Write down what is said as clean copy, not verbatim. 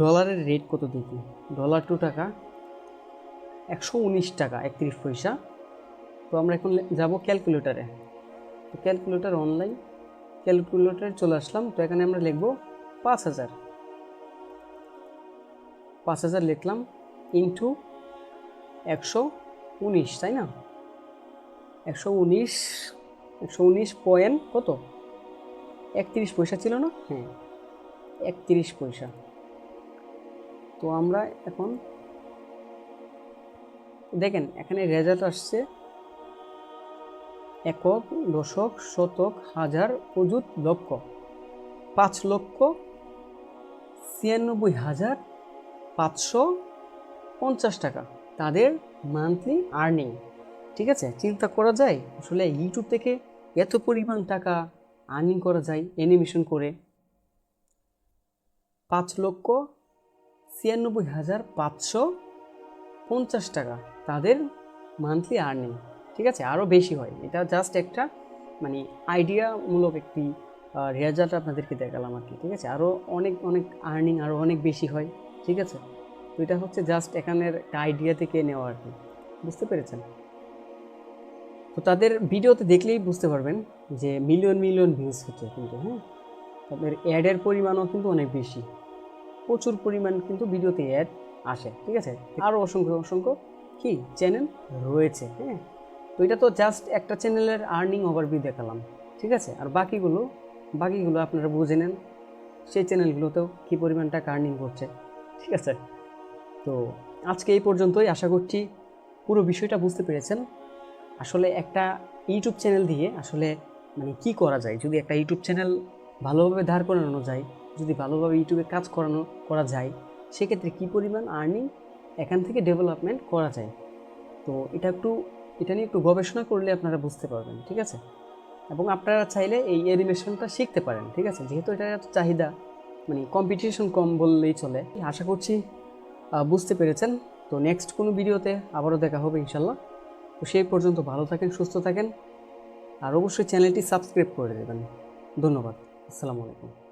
ডলারের রেট কত দেখি। ডলার টু টাকা 119 টাকা 31 পয়সা। তো আমরা এখন যাব ক্যালকুলেটারে। তো ক্যালকুলেটার অনলাইন ক্যালকুলেটারে চলে আসলাম। তো এখানে আমরা লিখব 5000 লিখলাম ইন্টু 119, তাই না? 119 পয়েন্ট কত 31 পয়সা ছিল না? হ্যাঁ, 31 পয়সা। তো আমরা এখন দেখেন এখানে রেজাল্ট আসছে একক, দশক, শতক, হাজার, অযুত, লক্ষ। 5,96,550 টাকা তাদের মান্থলি আর্নিং। ঠিক আছে, চিন্তা করা যায় আসলে ইউটিউব থেকে এত পরিমাণ টাকা আর্নিং করা যায় অ্যানিমেশন করে। 5,96,550 টাকা তাদের মান্থলি আর্নিং। ঠিক আছে, আরও বেশি হয়। এটা জাস্ট একটা মানে আইডিয়ামূলক একটি রেজাল্ট আপনাদেরকে দেখালাম আর কি। ঠিক আছে, আরও অনেক অনেক আর্নিং আরও অনেক বেশি হয়। ঠিক আছে, তো এটা হচ্ছে জাস্ট এখানের একটা আইডিয়া থেকে নেওয়া আর কি। বুঝতে পেরেছেন? তো তাদের ভিডিওতে দেখলেই বুঝতে পারবেন যে মিলিয়ন মিলিয়ন ভিউজ হচ্ছে কিন্তু। হ্যাঁ, তাদের অ্যাডের পরিমাণও কিন্তু অনেক বেশি, প্রচুর পরিমাণ কিন্তু ভিডিওতে অ্যাড আসে। ঠিক আছে, আরও অসংখ্য অসংখ্য কি চ্যানেল রয়েছে। হ্যাঁ, তো এটা তো জাস্ট একটা চ্যানেলের আর্নিং ওভারভিউ দেখালাম। ঠিক আছে, আর বাকিগুলো আপনারা বুঝে নেন সেই চ্যানেলগুলোতেও কী পরিমাণ টাকা আর্নিং করছে। ঠিক আছে, তো আজকে এই পর্যন্তই। আশা করছি পুরো বিষয়টা বুঝতে পেরেছেন। আসলে একটা ইউটিউব চ্যানেল দিয়ে আসলে মানে কী করা যায়, যদি একটা ইউটিউব চ্যানেল ভালোভাবে দাঁড় করানো যায়, যদি ভালোভাবে ইউটিউবে কাজ করা যায়, সেক্ষেত্রে কী পরিমাণ আর্নিং এখান থেকে ডেভেলপমেন্ট করা যায়। তো এটা নিয়ে একটু গবেষণা করলে আপনারা বুঝতে পারবেন। ঠিক আছে, এবং আপনারা চাইলে এই অ্যানিমেশনটা শিখতে পারেন। ঠিক আছে, যেহেতু এটা এত চাহিদা, মানে কম্পিটিশন কম বললেই চলে। আশা করছি বুঝতে পেরেছেন। তো নেক্সট কোনো ভিডিওতে আবারও দেখা হবে ইনশাল্লাহ। তো সেই পর্যন্ত ভালো থাকেন, সুস্থ থাকেন, আর অবশ্যই চ্যানেলটি সাবস্ক্রাইব করে দেবেন। ধন্যবাদ। আসসালামু আলাইকুম।